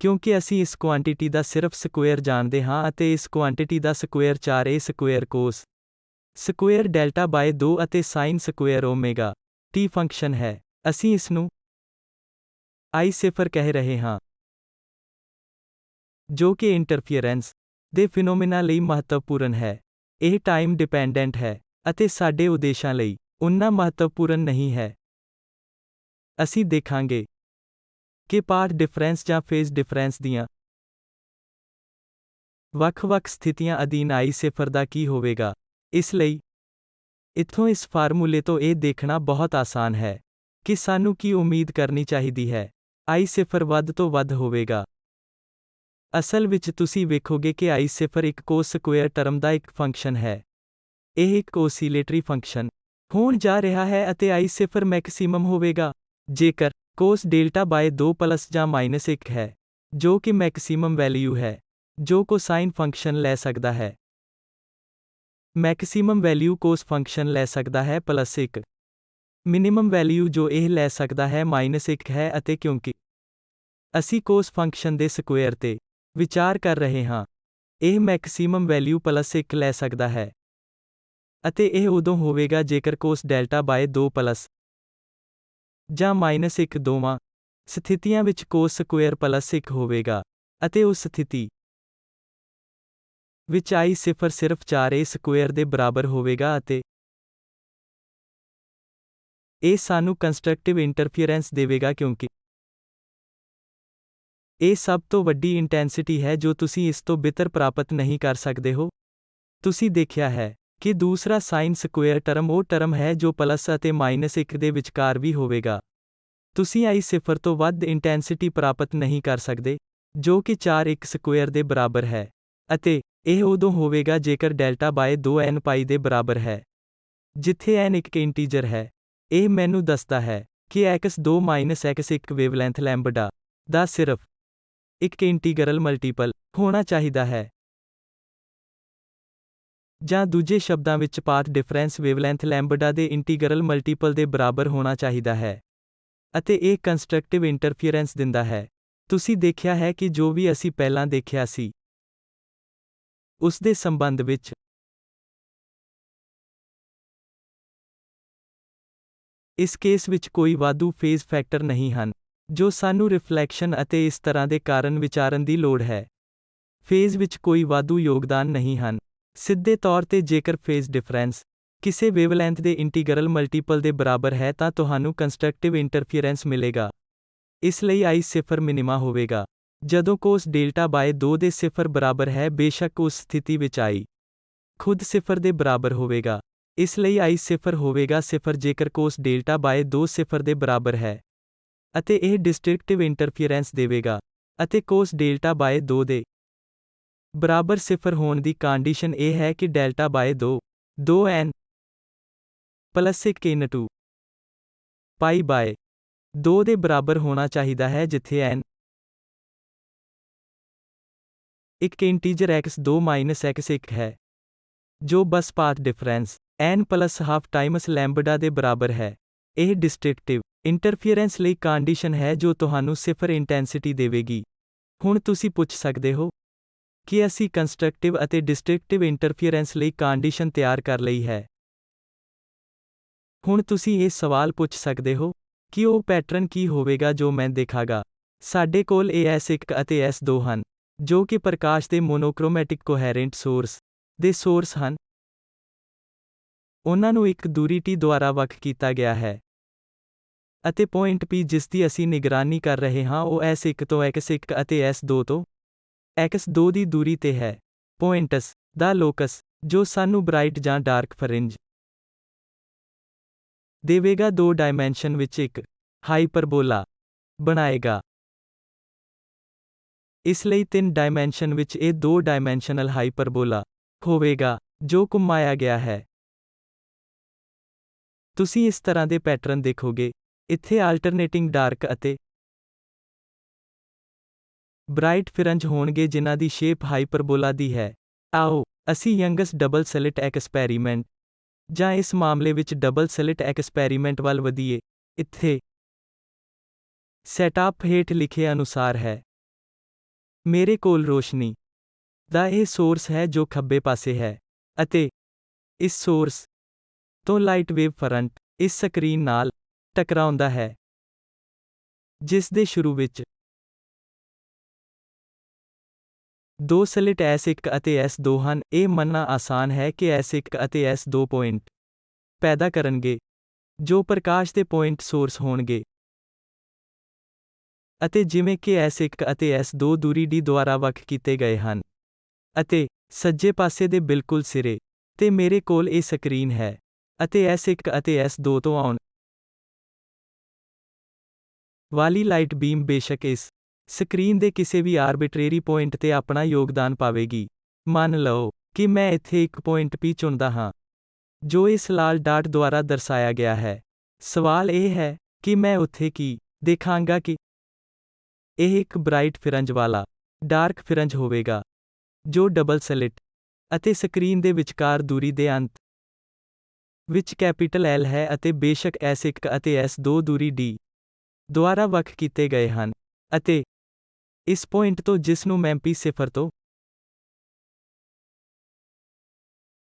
ਕਿਉਂਕਿ ਅਸੀਂ ਇਸ ਕੁਆਂਟੀਟੀ ਦਾ ਸਿਰਫ ਸਕੁਏਅਰ ਜਾਣਦੇ ਹਾਂ ਅਤੇ ਇਸ ਕੁਆਂਟੀਟੀ ਦਾ square 4a square cos square delta by 2 ਅਤੇ sine square omega t function ਹੈ। ਅਸੀਂ ਇਸ ਨੂੰ I0 ਕਹਿ ਰਹੇ ਹਾਂ, ਜੋ ਕਿ ਇੰਟਰਫੀਅਰੈਂਸ ਦੇ ਫਿਨੋਮੇਨਾ ਲਈ ਮਹੱਤਵਪੂਰਨ ਹੈ। ਇਹ ਟਾਈਮ ਡਿਪੈਂਡੈਂਟ ਹੈ ਅਤੇ ਸਾਡੇ ਉਦੇਸ਼ਾਂ ਲਈ ਉਨਾ ਮਹੱਤਵਪੂਰਨ ਨਹੀਂ ਹੈ। ਅਸੀਂ ਦੇਖਾਂਗੇ ਕਿ ਪਾਥ ਡਿਫਰੈਂਸ ਜਾਂ ਫੇਜ਼ ਡਿਫਰੈਂਸ ਦੀਆਂ ਵੱਖ-ਵੱਖ ਸਥਿਤੀਆਂ ਅਧੀਨ I0 ਦਾ ਕੀ ਹੋਵੇਗਾ। ਇਸ ਲਈ ਇੱਥੋਂ ਇਸ ਫਾਰਮੂਲੇ ਤੋਂ ਇਹ ਦੇਖਣਾ ਬਹੁਤ ਆਸਾਨ ਹੈ ਕਿ ਸਾਨੂੰ ਕੀ ਉਮੀਦ ਕਰਨੀ ਚਾਹੀਦੀ ਹੈ। I0 ਵੱਧ ਤੋਂ ਵੱਧ ਹੋਵੇਗਾ। ਅਸਲ ਵਿੱਚ ਤੁਸੀਂ ਵੇਖੋਗੇ ਕਿ I0 ਇੱਕ ਕੋਸ ਸਕੁਏਅਰ ਟਰਮ ਦਾ ਇੱਕ ਫੰਕਸ਼ਨ ਹੈ। ਇਹ ਇੱਕ ਓਸੀਲੇਟਰੀ ਫੰਕਸ਼ਨ ਹੋਣ ਜਾ ਰਿਹਾ ਹੈ ਅਤੇ I0 ਮੈਕਸਿਮਮ ਹੋਵੇਗਾ ਜੇਕਰ ਕੋਸ ਡੈਲਟਾ ਬਾਏ 2 ਪਲੱਸ ਜਾਂ ਮਾਈਨਸ 1 ਹੈ, ਜੋ ਕਿ ਮੈਕਸਿਮਮ ਵੈਲਿਊ ਹੈ ਜੋ ਕੋਸਾਈਨ ਫੰਕਸ਼ਨ ਲੈ ਸਕਦਾ ਹੈ। ਮੈਕਸਿਮਮ ਵੈਲਿਊ ਕੋਸ ਫੰਕਸ਼ਨ ਲੈ ਸਕਦਾ ਹੈ ਪਲੱਸ 1। ਮਿਨੀਮਮ ਵੈਲਿਊ ਜੋ ਇਹ ਲੈ ਸਕਦਾ ਹੈ ਮਾਈਨਸ 1 ਹੈ ਅਤੇ ਕਿਉਂਕਿ ਅਸੀਂ ਕੋਸ ਫੰਕਸ਼ਨ ਦੇ ਸਕੁਏਅਰ ਤੇ ਵਿਚਾਰ ਕਰ ਰਹੇ ਹਾਂ, ਇਹ ਮੈਕਸਿਮਮ ਵੈਲਿਊ ਪਲੱਸ 1 ਲੈ ਸਕਦਾ ਹੈ। ਅਤੇ ਇਹ ਉਦੋਂ ਹੋਵੇਗਾ ਜੇਕਰ ਕੋਸ ਡੈਲਟਾ ਬਾਏ 2 ਪਲੱਸ ਜਾਂ ਮਾਈਨਸ 1 ਦੋਵਾਂ ਸਥਿਤੀਆਂ ਵਿੱਚ ਕੋਸ ਸਕੁਏਅਰ ਪਲੱਸ 1 ਹੋਵੇਗਾ ਅਤੇ ਉਸ ਸਥਿਤੀ ਵਿੱਚ I0 ਸਿਰਫ 4a ਸਕੁਏਅਰ ਦੇ ਬਰਾਬਰ ਹੋਵੇਗਾ ਅਤੇ ਇਹ ਸਾਨੂੰ ਕੰਸਟਰਕਟਿਵ ਇੰਟਰਫੀਅਰੈਂਸ ਦੇਵੇਗਾ ਕਿਉਂਕਿ ਇਹ ਸਭ ਤੋਂ ਵੱਡੀ ਇੰਟੈਂਸਿਟੀ ਹੈ ਜੋ ਤੁਸੀਂ ਇਸ ਤੋਂ ਬਿਹਤਰ ਪ੍ਰਾਪਤ ਨਹੀਂ ਕਰ ਸਕਦੇ ਹੋ। ਤੁਸੀਂ ਦੇਖਿਆ ਹੈ ਕਿ ਦੂਸਰਾ ਸਾਈਨ ਸਕੁਏਅਰ ਟਰਮ ਉਹ ਟਰਮ ਹੈ ਜੋ ਪਲੱਸ ਅਤੇ ਮਾਈਨਸ 1 ਦੇ ਵਿਚਕਾਰ ਵੀ ਹੋਵੇਗਾ। ਤੁਸੀਂ I0 ਤੋਂ ਵੱਧ ਇੰਟੈਂਸਿਟੀ ਪ੍ਰਾਪਤ ਨਹੀਂ ਕਰ ਸਕਦੇ, ਜੋ ਕਿ 4 ਸਕੁਏਅਰ ਦੇ ਬਰਾਬਰ ਹੈ, ਅਤੇ ਇਹ ਉਦੋਂ ਹੋਵੇਗਾ ਜੇਕਰ ਡੈਲਟਾ ਬਾਏ 2 n ਪਾਈ ਦੇ ਬਰਾਬਰ ਹੈ, ਜਿੱਥੇ n ਇੱਕ ਇੰਟੀਜਰ ਹੈ। ਇਹ ਮੈਨੂੰ ਦੱਸਦਾ ਹੈ ਕਿ x2-x1 ਵੇਵਲੈਂਥ ਲੈਂਬਡਾ ਦਾ ਸਿਰਫ ਇੱਕ ਇੰਟੀਗਰਲ ਮਲਟੀਪਲ ਹੋਣਾ ਚਾਹੀਦਾ ਹੈ। ਜਾਂ ਦੂਜੇ ਸ਼ਬਦਾਂ ਵਿੱਚ ਪਾਥ ਡਿਫਰੈਂਸ ਵੇਵਲੈਂਥ ਲੈਂਬਡਾ ਦੇ ਇੰਟੀਗਰਲ ਮਲਟੀਪਲ ਦੇ ਬਰਾਬਰ ਹੋਣਾ ਚਾਹੀਦਾ ਹੈ। ਅਤੇ ਇਹ ਕੰਸਟਰਕਟਿਵ ਇੰਟਰਫੀਅਰੈਂਸ ਦਿੰਦਾ ਹੈ। ਤੁਸੀਂ ਦੇਖਿਆ ਹੈ ਕਿ ਜੋ ਵੀ ਅਸੀਂ ਪਹਿਲਾਂ ਦੇਖਿਆ ਸੀ, ਉਸ ਦੇ ਸੰਬੰਧ ਵਿੱਚ ਇਸ ਕੇਸ ਵਿੱਚ ਕੋਈ ਵਾਧੂ ਫੇਜ਼ ਫੈਕਟਰ ਨਹੀਂ ਹਨ, ਜੋ ਸਾਨੂੰ ਰਿਫਲੈਕਸ਼ਨ ਅਤੇ ਇਸ ਤਰ੍ਹਾਂ ਦੇ ਕਾਰਨ ਵਿਚਾਰਨ ਦੀ ਲੋੜ ਹੈ। ਫੇਜ਼ ਵਿੱਚ ਕੋਈ ਵਾਧੂ ਯੋਗਦਾਨ ਨਹੀਂ ਹਨ। ਸਿੱਧੇ ਤੌਰ ਤੇ ਜੇਕਰ ਫੇਜ਼ ਡਿਫਰੈਂਸ ਕਿਸੇ ਵੇਵਲੈਂਥ ਦੇ ਇੰਟੀਗਰਲ ਮਲਟੀਪਲ ਦੇ ਬਰਾਬਰ ਹੈ ਤਾਂ ਤੁਹਾਨੂੰ ਕੰਸਟਰਕਟਿਵ ਇੰਟਰਫੀਅਰੈਂਸ ਮਿਲੇਗਾ। ਇਸ ਲਈ I0 ਮਿਨੀਮਾ ਹੋਵੇਗਾ ਜਦੋਂ ਕੋਸ ਡੈਲਟਾ ਬਾਏ 2 ਦੇ 0 ਬਰਾਬਰ ਹੈ, ਬੇਸ਼ੱਕ ਉਸ ਸਥਿਤੀ ਵਿੱਚ I ਖੁਦ 0 ਦੇ ਬਰਾਬਰ ਹੋਵੇਗਾ। ਇਸ ਲਈ I0 ਹੋਵੇਗਾ 0 ਜੇਕਰ ਕੋਸ ਡੈਲਟਾ ਬਾਏ 2 0 ਦੇ ਬਰਾਬਰ ਹੈ, ਅਤੇ ਇਹ ਡਿਸਟ੍ਰਿਕਟਿਵ ਇੰਟਰਫੀਅਰੈਂਸ ਦੇਵੇਗਾ। ਅਤੇ ਕੋਸ ਡੈਲਟਾ ਬਾਏ 2 ਦੇ ਬਰਾਬਰ 0 ਹੋਣ ਦੀ ਕੰਡੀਸ਼ਨ ਇਹ ਹੈ ਕਿ delta by 2n plus 1 into pi by 2 ਦੇ ਬਰਾਬਰ ਹੋਣਾ ਚਾਹੀਦਾ ਹੈ, ਜਿੱਥੇ n ਇੱਕ ਇੰਟੀਜਰ x2-x1 ਹੈ, ਜੋ ਬਸ path difference n plus half times lambda ਦੇ ਬਰਾਬਰ ਹੈ। ਇਹ ਡਿਸਟ੍ਰਿਕਟਿਵ ਇੰਟਰਫੀਅਰੈਂਸ ਲਈ ਕੰਡੀਸ਼ਨ ਹੈ ਜੋ ਤੁਹਾਨੂੰ 0 ਇੰਟੈਂਸਿਟੀ ਦੇਵੇਗੀ। ਹੁਣ ਤੁਸੀਂ ਪੁੱਛ ਸਕਦੇ ਹੋ ਕਿ ਅਸੀਂ ਕੰਸਟਰਕਟਿਵ ਅਤੇ ਡਿਸਟ੍ਰਿਕਟਿਵ ਇੰਟਰਫੀਅਰੈਂਸ ਲਈ ਕੰਡੀਸ਼ਨ ਤਿਆਰ ਕਰ ਲਈ ਹੈ। ਹੁਣ ਤੁਸੀਂ ਇਹ ਸਵਾਲ ਪੁੱਛ ਸਕਦੇ ਹੋ ਕਿ ਉਹ ਪੈਟਰਨ ਕੀ ਹੋਵੇਗਾ ਜੋ ਮੈਂ ਦੇਖਾਂਗਾ। ਸਾਡੇ ਕੋਲ S1 ਅਤੇ S2 ਹਨ, ਜੋ ਕਿ ਪ੍ਰਕਾਸ਼ ਦੇ ਮੋਨੋਕ੍ਰੋਮੈਟਿਕ ਕੋਹੈਰੈਂਟ ਸੋਰਸ ਦੇ ਸੋਰਸ ਹਨ। ਉਹਨਾਂ ਨੂੰ ਇੱਕ ਦੂਰੀ t ਦੁਆਰਾ ਵੱਖ ਕੀਤਾ ਗਿਆ ਹੈ, ਅਤੇ ਪੁਆਇੰਟ P ਜਿਸ ਦੀ ਅਸੀਂ ਨਿਗਰਾਨੀ ਕਰ ਰਹੇ ਹਾਂ ਉਹ S1 ਤੋਂ x1 ਅਤੇ S2 ਤੋਂ x2 ਦੀ ਦੂਰੀ ਤੇ ਹੈ। ਪੁਆਇੰਟ S ਦਾ ਲੋਕਸ, ਜੋ ਸਾਨੂੰ ਬ੍ਰਾਈਟ ਜਾਂ ਡਾਰਕ ਫਰਿੰਜ ਦੇਵੇਗਾ, 2 ਡਾਇਮੈਂਸ਼ਨ ਵਿੱਚ ਇੱਕ ਹਾਈਪਰਬੋਲਾ ਬਣਾਏਗਾ। ਇਸ ਲਈ 3 ਡਾਇਮੈਂਸ਼ਨ ਵਿੱਚ ਇਹ 2 ਡਾਇਮੈਂਸ਼ਨਲ ਹਾਈਪਰਬੋਲਾ ਹੋਵੇਗਾ, ਜੋ ਘੁਮਾਇਆ ਗਿਆ ਹੈ। ਤੁਸੀਂ ਇਸ ਤਰ੍ਹਾਂ ਦੇ ਪੈਟਰਨ ਦੇਖੋਗੇ। ਇੱਥੇ ਆਲਟਰਨੇਟਿੰਗ ਡਾਰਕ ਅਤੇ ਬ੍ਰਾਈਟ ਫਰਿੰਜ ਹੋਣਗੇ ਜਿਨ੍ਹਾਂ ਦੀ ਸ਼ੇਪ ਹਾਈਪਰਬੋਲਾ ਦੀ ਹੈ। ਆਓ ਅਸੀਂ ਯੰਗਸ ਡਬਲ ਸਲਿਟ ਐਕਸਪੈਰੀਮੈਂਟ ਜਾਂ ਇਸ ਮਾਮਲੇ ਵਿੱਚ ਡਬਲ ਸਲਿਟ ਐਕਸਪੈਰੀਮੈਂਟ ਵੱਲ ਵਧੀਏ। ਇੱਥੇ ਸੈਟਅਪ ਹੇਠ ਲਿਖੇ ਅਨੁਸਾਰ ਹੈ। ਮੇਰੇ ਕੋਲ ਰੋਸ਼ਨੀ ਦਾ ਇਹ ਸੋਰਸ ਹੈ ਜੋ ਖੱਬੇ ਪਾਸੇ ਹੈ, ਅਤੇ ਇਸ ਸੋਰਸ ਤੋਂ ਲਾਈਟ ਵੇਵ ਫਰੰਟ ਇਸ ਸਕਰੀਨ ਨਾਲ ਟਕਰਾਉਂਦਾ ਹੈ, ਜਿਸ ਦੇ ਸ਼ੁਰੂ ਵਿੱਚ ਦੋ ਸਲਿਟ S1 ਅਤੇ S2 ਹਨ। ਇਹ ਮੰਨਣਾ ਆਸਾਨ ਹੈ ਕਿ S1 ਅਤੇ S2 ਪੁਆਇੰਟ ਪੈਦਾ ਕਰਨਗੇ, ਜੋ ਪ੍ਰਕਾਸ਼ ਦੇ ਪੁਆਇੰਟ ਸੋਰਸ ਹੋਣਗੇ। ਅਤੇ ਜਿਵੇਂ ਕਿ S1 ਅਤੇ S2 ਦੂਰੀ d ਦੁਆਰਾ ਵੱਖ ਕੀਤੇ ਗਏ ਹਨ, ਅਤੇ ਸੱਜੇ ਪਾਸੇ ਦੇ ਬਿਲਕੁਲ ਸਿਰੇ ਤੇ ਮੇਰੇ ਕੋਲ ਇਹ ਸਕਰੀਨ ਹੈ, ਅਤੇ S1 ਅਤੇ S2 ਤੋਂ ਆਉਣ ਵਾਲੀ ਲਾਈਟ ਬੀਮ ਬੇਸ਼ੱਕ ਇਸ ਸਕਰੀਨ ਦੇ ਕਿਸੇ ਵੀ ਆਰਬਿਟਰੇਰੀ ਪੁਆਇੰਟ ਤੇ ਆਪਣਾ ਯੋਗਦਾਨ ਪਾਵੇਗੀ। ਮੰਨ ਲਓ ਕਿ ਮੈਂ ਇੱਥੇ ਇੱਕ ਪੁਆਇੰਟ P ਚੁਣਦਾ ਹਾਂ, ਜੋ ਇਸ ਲਾਲ ਡਾਟ ਦੁਆਰਾ ਦਰਸਾਇਆ ਗਿਆ ਹੈ। ਸਵਾਲ ਇਹ ਹੈ ਕਿ ਮੈਂ ਉੱਥੇ ਕੀ ਦੇਖਾਂਗਾ ਕਿ ਇਹ ਇੱਕ ਬ੍ਰਾਈਟ ਫਰਿੰਜ ਵਾਲਾ ਡਾਰਕ ਫਰਿੰਜ ਹੋਵੇਗਾ, ਜੋ ਡਬਲ ਸਲਿਟ ਅਤੇ ਸਕਰੀਨ ਦੇ ਵਿਚਕਾਰ ਦੂਰੀ ਦੇ ਅੰਤ ਵਿੱਚ ਕੈਪੀਟਲ L ਹੈ, ਅਤੇ ਬੇਸ਼ੱਕ S1 ਅਤੇ S2 ਦੂਰੀ d ਦੁਆਰਾ ਵੱਖ ਕੀਤੇ ਗਏ ਹਨ, ਅਤੇ ਇਸ ਪੁਆਇੰਟ ਤੋਂ ਜਿਸ ਨੂੰ ਮੈਂ P0 ਤੋਂ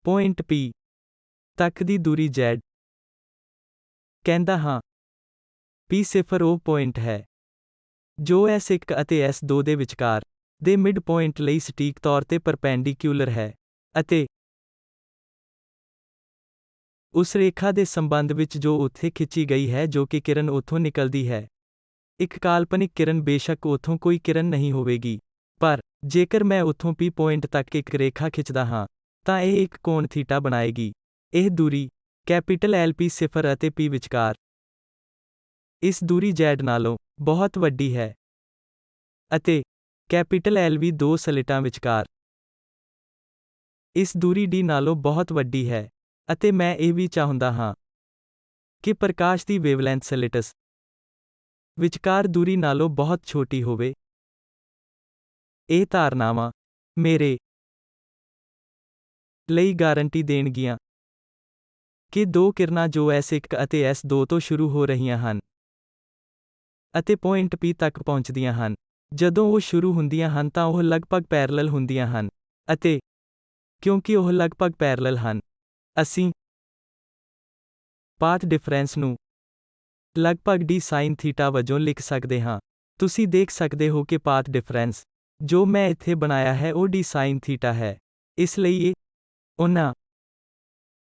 ਪੁਆਇੰਟ P ਤੱਕ ਦੀ ਦੂਰੀ Z ਕਹਿੰਦਾ ਹਾਂ। P0 ਉਹ ਪੁਆਇੰਟ ਹੈ ਜੋ S1 ਅਤੇ S2 ਦੇ ਵਿਚਕਾਰ ਦੇ ਮਿਡ ਪੁਆਇੰਟ ਲਈ ਸਟੀਕ ਤੌਰ ਤੇ ਪਰਪੈਂਡੀਕਿਊਲਰ ਹੈ, ਅਤੇ ਉਸ ਰੇਖਾ ਦੇ ਸੰਬੰਧ ਵਿੱਚ ਜੋ ਉੱਥੇ ਖਿੱਚੀ ਗਈ ਹੈ, ਜੋ ਕਿ ਕਿਰਨ ਉੱਥੋਂ ਨਿਕਲਦੀ ਹੈ। ਇੱਕ ਕਾਲਪਨਿਕ ਕਿਰਨ ਬੇਸ਼ੱਕ ਉੱਥੋਂ ਕੋਈ ਕਿਰਨ ਨਹੀਂ ਹੋਵੇਗੀ, ਪਰ ਜੇਕਰ ਮੈਂ ਉੱਥੋਂ P ਪੁਆਇੰਟ ਤੱਕ ਇੱਕ ਰੇਖਾ ਖਿੱਚਦਾ ਹਾਂ, ਤਾਂ ਇਹ ਇੱਕ ਕੋਣ ਥੀਟਾ ਬਣਾਏਗੀ। ਇਹ ਦੂਰੀ ਕੈਪੀਟਲ L P0 ਅਤੇ P ਵਿਚਕਾਰ ਇਸ ਦੂਰੀ Z ਨਾਲੋਂ ਬਹੁਤ ਵੱਡੀ ਹੈ, ਅਤੇ ਕੈਪੀਟਲ L ਵੀ ਦੋ ਸਲਿਟਾਂ ਵਿਚਕਾਰ ਇਸ ਦੂਰੀ d ਨਾਲੋਂ ਬਹੁਤ ਵੱਡੀ ਹੈ, ਅਤੇ ਮੈਂ ਇਹ ਵੀ ਚਾਹੁੰਦਾ ਹਾਂ ਕਿ ਪ੍ਰਕਾਸ਼ ਦੀ ਵੇਵਲੈਂਥ ਸਲਿਟਸ ਵਿਚਕਾਰ ਦੂਰੀ ਨਾਲੋਂ ਬਹੁਤ ਛੋਟੀ ਹੋਵੇ। ਇਹ ਧਾਰਨਾਵਾਂ ਮੇਰੇ ਲਈ ਗਾਰੰਟੀ ਦੇਣਗੀਆਂ ਕਿ ਦੋ ਕਿਰਨਾਂ ਜੋ S1 ਅਤੇ S2 ਤੋਂ ਸ਼ੁਰੂ ਹੋ ਰਹੀਆਂ ਹਨ ਅਤੇ ਪੁਆਇੰਟ P ਤੱਕ ਪਹੁੰਚਦੀਆਂ ਹਨ, ਜਦੋਂ ਉਹ ਸ਼ੁਰੂ ਹੁੰਦੀਆਂ ਹਨ ਤਾਂ ਉਹ ਲਗਭਗ ਪੈਰਲਲ ਹੁੰਦੀਆਂ ਹਨ, ਅਤੇ ਕਿਉਂਕਿ ਉਹ ਲਗਭਗ ਪੈਰਲਲ ਹਨ, ਅਸੀਂ ਪਾਥ ਡਿਫਰੈਂਸ ਨੂੰ ਲਗਭਗ d sin ਥੀਟਾ ਵਜੋਂ ਲਿਖ ਸਕਦੇ ਹਾਂ। ਤੁਸੀਂ ਦੇਖ ਸਕਦੇ ਹੋ ਕਿ ਪਾਥ ਡਿਫਰੈਂਸ ਜੋ ਮੈਂ ਇੱਥੇ ਬਣਾਇਆ ਹੈ ਉਹ d sin ਥੀਟਾ ਹੈ। ਇਸ ਲਈ ਇਹ ਉਹਨਾਂ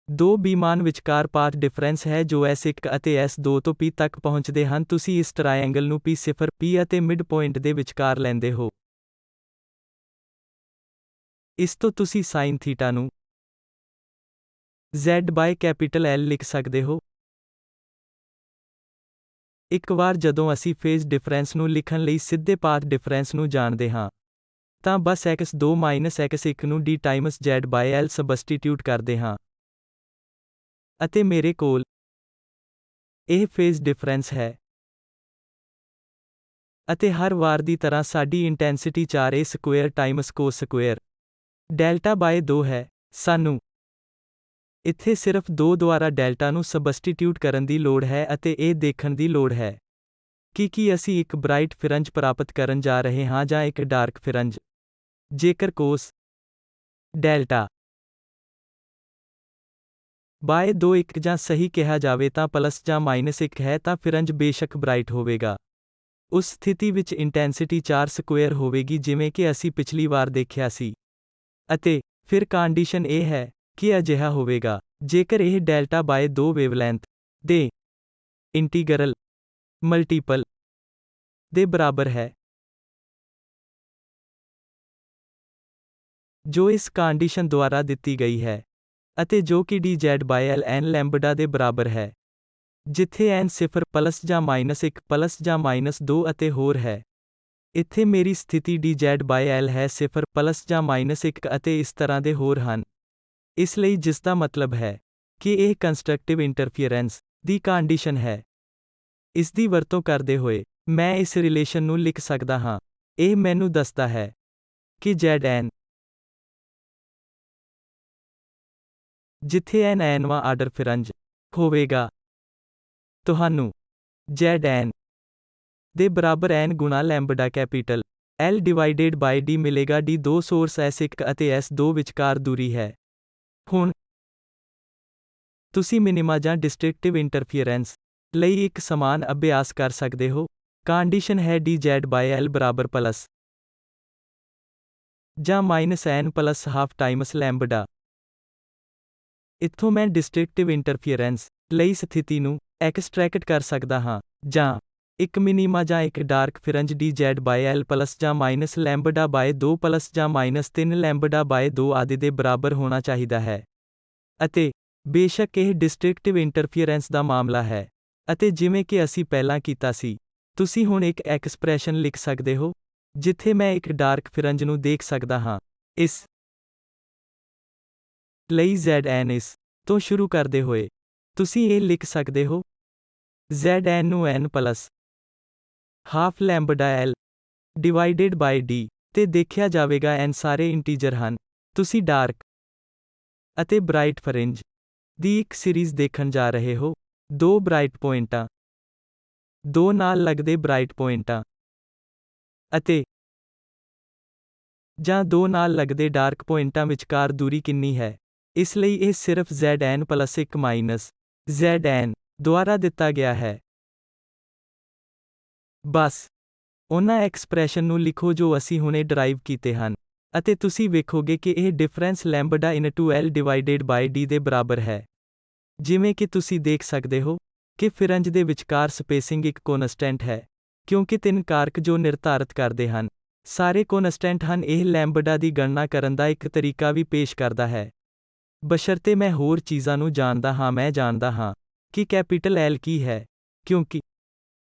ਦੋ ਬੀਮਾਨ ਵਿਚਕਾਰ ਪਾਥ ਡਿਫਰੈਂਸ ਹੈ ਜੋ S1 ਅਤੇ S2 ਤੋਂ P ਤੱਕ ਪਹੁੰਚਦੇ ਹਨ। ਤੁਸੀਂ ਇਸ ਟਰਾਇੰਗਲ ਨੂੰ P0, P ਅਤੇ ਮਿਡ ਪੁਆਇੰਟ ਦੇ ਵਿਚਕਾਰ ਲੈਂਦੇ ਹੋ। ਇਸ ਤੋਂ ਤੁਸੀਂ sin ਥੀਟਾ ਨੂੰ Z ਬਾਈ ਕੈਪੀਟਲ L ਲਿਖ ਸਕਦੇ ਹੋ। ਇੱਕ ਵਾਰ ਜਦੋਂ ਅਸੀਂ ਫੇਜ਼ ਡਿਫਰੈਂਸ ਨੂੰ ਲਿਖਣ ਲਈ ਸਿੱਧੇ ਪਾਥ ਡਿਫਰੈਂਸ ਨੂੰ ਜਾਣਦੇ ਹਾਂ, ਤਾਂ ਬਸ x2 x1 ਨੂੰ d ਟਾਈਮਸ Z ਬਾਈ L ਸਬਸਟੀਟਿਊਟ ਕਰਦੇ ਹਾਂ, ਅਤੇ ਮੇਰੇ ਕੋਲ ਇਹ ਫੇਜ਼ ਡਿਫਰੈਂਸ ਹੈ। ਅਤੇ ਹਰ ਵਾਰ ਦੀ ਤਰ੍ਹਾਂ ਸਾਡੀ intensity 4a square times cos square delta by 2 ਹੈ। ਸਾਨੂੰ ਇੱਥੇ ਸਿਰਫ 2 ਦੁਆਰਾ ਡੈਲਟਾ ਨੂੰ ਸਬਸਟੀਟਿਊਟ ਕਰਨ ਦੀ ਲੋੜ ਹੈ, ਅਤੇ ਇਹ ਦੇਖਣ ਦੀ ਲੋੜ ਹੈ ਕਿ ਕੀ ਅਸੀਂ ਇੱਕ ਬ੍ਰਾਈਟ ਫਰਿੰਜ ਪ੍ਰਾਪਤ ਕਰਨ ਜਾ ਰਹੇ ਹਾਂ ਜਾਂ ਇੱਕ ਡਾਰਕ ਫਰਿੰਜ। ਜੇਕਰ cos ਡੈਲਟਾ ਬਾਏ 2 ਇੱਕ ਜਾਂ ਸਹੀ ਕਿਹਾ ਜਾਵੇ ਤਾਂ ਪਲੱਸ ਜਾਂ ਮਾਈਨਸ 1 ਹੈ, ਤਾਂ ਫਰਿੰਜ ਬੇਸ਼ੱਕ ਬ੍ਰਾਈਟ ਹੋਵੇਗਾ। ਉਸ ਸਥਿਤੀ ਵਿੱਚ ਇੰਟੈਂਸਿਟੀ 4 ਸਕੁਏਅਰ ਹੋਵੇਗੀ, ਜਿਵੇਂ ਕਿ ਅਸੀਂ ਪਿਛਲੀ ਵਾਰ ਦੇਖਿਆ ਸੀ। ਅਤੇ ਫਿਰ ਕੰਡੀਸ਼ਨ ਇਹ ਹੈ ਕਿ ਅਜਿਹਾ ਹੋਵੇਗਾ ਜੇਕਰ ਇਹ ਡੈਲਟਾ ਬਾਏ 2 ਵੇਵਲੈਂਥ ਦੇ ਇੰਟੀਗਰਲ ਮਲਟੀਪਲ ਦੇ ਬਰਾਬਰ ਹੈ, ਜੋ ਇਸ ਕੰਡੀਸ਼ਨ ਦੁਆਰਾ ਦਿੱਤੀ ਗਈ ਹੈ, ਅਤੇ ਜੋ ਕਿ dZ ਬਾਏ L n ਲੈਂਬਡਾ ਦੇ ਬਰਾਬਰ ਹੈ, ਜਿੱਥੇ n 0 ਪਲੱਸ ਜਾਂ ਮਾਈਨਸ 1 ਪਲੱਸ ਜਾਂ ਮਾਈਨਸ 2 ਅਤੇ ਹੋਰ ਹੈ। ਇੱਥੇ ਮੇਰੀ ਸਥਿਤੀ dZ ਬਾਏ L ਹੈ 0 ਪਲੱਸ ਜਾਂ ਮਾਈਨਸ 1 ਅਤੇ ਇਸ ਤਰ੍ਹਾਂ ਦੇ ਹੋਰ ਹਨ। ਇਸ ਲਈ ਜਿਸ ਦਾ ਮਤਲਬ ਹੈ ਕਿ ਇਹ ਕੰਸਟਰਕਟਿਵ ਇੰਟਰਫੀਅਰੈਂਸ ਦੀ ਕੰਡੀਸ਼ਨ ਹੈ। ਇਸ ਦੀ ਵਰਤੋਂ ਕਰਦੇ ਹੋਏ ਮੈਂ ਇਸ ਰਿਲੇਸ਼ਨ ਨੂੰ ਲਿਖ ਸਕਦਾ ਹਾਂ। ਇਹ ਮੈਨੂੰ ਦੱਸਦਾ ਹੈ ਕਿ Zn ਜਿੱਥੇ n nਵਾਂ ਆਰਡਰ ਫਿਰੰਜ ਹੋਵੇਗਾ। ਤੁਹਾਨੂੰ Zn ਦੇ ਬਰਾਬਰ n ਗੁਣਾ ਲੈਂਬਡਾ ਕੈਪੀਟਲ L ਡਿਵਾਈਡੇਡ ਬਾਈ d ਮਿਲੇਗਾ। d ਦੋ ਸੋਰਸ S1 ਅਤੇ S2 ਵਿਚਕਾਰ ਦੂਰੀ ਹੈ। ਹੁਣ ਤੁਸੀਂ ਮਿਨੀਮਾ ਜਾਂ ਡਿਸਟ੍ਰਿਕਟਿਵ ਇੰਟਰਫੀਅਰੈਂਸ ਲਈ ਇੱਕ ਸਮਾਨ ਅਭਿਆਸ ਕਰ ਸਕਦੇ ਹੋ। ਕੰਡੀਸ਼ਨ ਹੈ dz ਬਾਈ L ਬਰਾਬਰ ਪਲਸ ਜਾਂ minus n plus half times lambda. ਇੱਥੋਂ ਮੈਂ ਡਿਸਟ੍ਰਿਕਟਿਵ ਇੰਟਰਫੀਅਰੈਂਸ ਲਈ ਸਥਿਤੀ ਨੂੰ ਐਕਸਟ੍ਰੈਕਟ ਕਰ ਸਕਦਾ ਹਾਂ, ਜਾਂ ਇੱਕ ਮਿਨੀਮਾ ਜਾਂ ਇੱਕ dark ਫਿਰੰਜ dz by L plus ਜਾਂ ਮਾਈਨਸ ਲੈਂਬਡਾ ਬਾਏ 2 ਪਲਸ ਜਾਂ ਮਾਈਨਸ 3 ਲੈਂਬਡਾ ਬਾਏ 2 ਆਦਿ ਦੇ ਬਰਾਬਰ ਹੋਣਾ ਚਾਹੀਦਾ ਹੈ। ਅਤੇ ਬੇਸ਼ੱਕ ਇਹ ਡਿਸਟ੍ਰਿਕਟਿਵ ਇੰਟਰਫੀਅਰੈਂਸ ਦਾ ਮਾਮਲਾ ਹੈ, ਅਤੇ ਜਿਵੇਂ ਕਿ ਅਸੀਂ ਪਹਿਲਾਂ ਕੀਤਾ ਸੀ, ਤੁਸੀਂ ਹੁਣ ਇੱਕ ਐਕਸਪ੍ਰੈਸ਼ਨ ਲਿਖ ਸਕਦੇ ਹੋ, ਜਿੱਥੇ ਮੈਂ ਇੱਕ ਡਾਰਕ ਫਿਰੰਜ ਨੂੰ ਦੇਖ ਸਕਦਾ ਹਾਂ। ਇਸ ਲਈ Zn ਇਸ ਤੋਂ ਸ਼ੁਰੂ ਕਰਦੇ ਹੋਏ, ਤੁਸੀਂ ਇਹ ਲਿਖ ਸਕਦੇ ਹੋ, Zn ਨੂੰ n ਪਲਸ ਹਾਫ ਲੈਂਬਡਾ L ਡਿਵਾਈਡੇਡ ਬਾਈ d ਤੇ ਦੇਖਿਆ ਜਾਵੇਗਾ n ਸਾਰੇ ਇੰਟੀਜਰ ਹਨ। ਤੁਸੀਂ ਡਾਰਕ ਅਤੇ ਬ੍ਰਾਈਟ ਫਰਿੰਜ ਦੀ ਇੱਕ ਸੀਰੀਜ਼ ਦੇਖਣ ਜਾ ਰਹੇ ਹੋ, ਦੋ ਬ੍ਰਾਈਟ ਪੁਆਇੰਟਾਂ, ਦੋ ਨਾਲ ਲੱਗਦੇ ਬ੍ਰਾਈਟ ਪੁਆਇੰਟਾਂ, ਅਤੇ ਜਾਂ ਦੋ ਨਾਲ ਲੱਗਦੇ ਡਾਰਕ ਪੁਆਇੰਟਾਂ ਵਿਚਕਾਰ ਦੂਰੀ ਕਿੰਨੀ ਹੈ। ਇਸ ਲਈ ਇਹ ਸਿਰਫ Zn ਪਲਸ 1 ਮਾਈਨਸ Zn ਦੁਆਰਾ ਦਿੱਤਾ ਗਿਆ ਹੈ। ਬਸ ਉਹਨਾਂ ਐਕਸਪ੍ਰੈਸ਼ਨ ਨੂੰ ਲਿਖੋ ਜੋ ਅਸੀਂ ਹੁਣੇ ਡਰਾਈਵ ਕੀਤੇ ਹਨ, ਅਤੇ ਤੁਸੀਂ ਵੇਖੋਗੇ ਕਿ ਇਹ ਡਿਫਰੈਂਸ ਲੈਂਬਡਾ ਇਨਟੂ L ਡਿਵਾਈਡੇਡ ਬਾਈ d ਦੇ ਬਰਾਬਰ ਹੈ। ਜਿਵੇਂ ਕਿ ਤੁਸੀਂ ਦੇਖ ਸਕਦੇ ਹੋ ਕਿ ਫਿਰੰਜ ਦੇ ਵਿਚਕਾਰ ਸਪੇਸਿੰਗ ਇੱਕ ਕੋਨਸਟੈਂਟ ਹੈ, ਕਿਉਂਕਿ ਤਿੰਨ ਕਾਰਕ ਜੋ ਨਿਰਧਾਰਤ ਕਰਦੇ ਹਨ, ਸਾਰੇ ਕੋਨਸਟੈਂਟ ਹਨ। ਇਹ ਲੈਂਬਡਾ ਦੀ ਗਣਨਾ ਕਰਨ ਦਾ ਇੱਕ ਤਰੀਕਾ ਵੀ ਪੇਸ਼ ਕਰਦਾ ਹੈ, ਬਸ਼ਰਤੇ ਮੈਂ ਹੋਰ ਚੀਜ਼ਾਂ ਨੂੰ ਜਾਣਦਾ ਹਾਂ। ਮੈਂ ਜਾਣਦਾ ਹਾਂ ਕਿ ਕੈਪੀਟਲ L ਕੀ ਹੈ, ਕਿਉਂਕਿ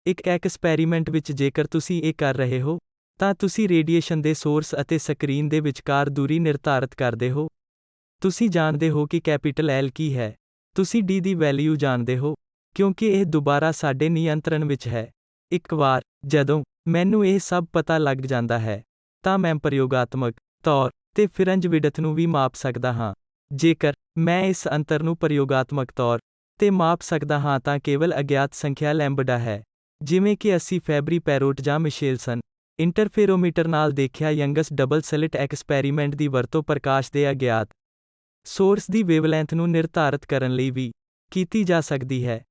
ਇੱਕ ਐਕਸਪੈਰੀਮੈਂਟ ਵਿੱਚ ਜੇਕਰ ਤੁਸੀਂ ਇਹ ਕਰ ਰਹੇ ਹੋ, ਤਾਂ ਤੁਸੀਂ ਰੇਡੀਏਸ਼ਨ ਦੇ ਸੋਰਸ ਅਤੇ ਸਕਰੀਨ ਦੇ ਵਿਚਕਾਰ ਦੂਰੀ ਨਿਰਧਾਰਤ ਕਰਦੇ ਹੋ। ਤੁਸੀਂ ਜਾਣਦੇ ਹੋ ਕਿ ਕੈਪੀਟਲ L ਕੀ ਹੈ। ਤੁਸੀਂ d ਦੀ ਵੈਲਿਊ ਜਾਣਦੇ ਹੋ, ਕਿਉਂਕਿ ਇਹ ਦੁਬਾਰਾ ਸਾਡੇ ਨਿਯੰਤਰਣ ਵਿੱਚ ਹੈ। ਇੱਕ ਵਾਰ ਜਦੋਂ ਮੈਨੂੰ ਇਹ ਸਭ ਪਤਾ ਲੱਗ ਜਾਂਦਾ ਹੈ, ਤਾਂ ਮੈਂ ਪ੍ਰਯੋਗਾਤਮਕ ਤੌਰ ਤੇ ਫਿਰੰਜ ਵਿਡਥ ਨੂੰ ਵੀ ਮਾਪ ਸਕਦਾ ਹਾਂ। ਜੇਕਰ ਮੈਂ ਇਸ ਅੰਤਰ ਨੂੰ ਪ੍ਰਯੋਗਾਤਮਕ ਤੌਰ ਤੇ ਮਾਪ ਸਕਦਾ ਹਾਂ ਤਾਂ ਕੇਵਲ ਅਗਿਆਤ ਸੰਖਿਆ ਲੈਂਬਡਾ ਹੈ, ਜਿਵੇਂ ਕਿ ਅਸੀਂ ਫੈਬਰੀ ਪੈਰੋਟ ਜਾਂ ਮਿਸ਼ੇਲਸਨ ਇੰਟਰਫੇਰੋਮੀਟਰ ਨਾਲ ਦੇਖਿਆ। ਯੰਗਸ ਡਬਲ ਸਲਿਟ ਐਕਸਪੈਰੀਮੈਂਟ ਦੀ ਵਰਤੋਂ ਪ੍ਰਕਾਸ਼ ਦੇ ਅਗਿਆਤ ਸੋਰਸ ਦੀ ਵੇਵਲੈਂਥ ਨੂੰ ਨਿਰਧਾਰਤ ਕਰਨ ਲਈ ਵੀ ਕੀਤੀ ਜਾ ਸਕਦੀ ਹੈ।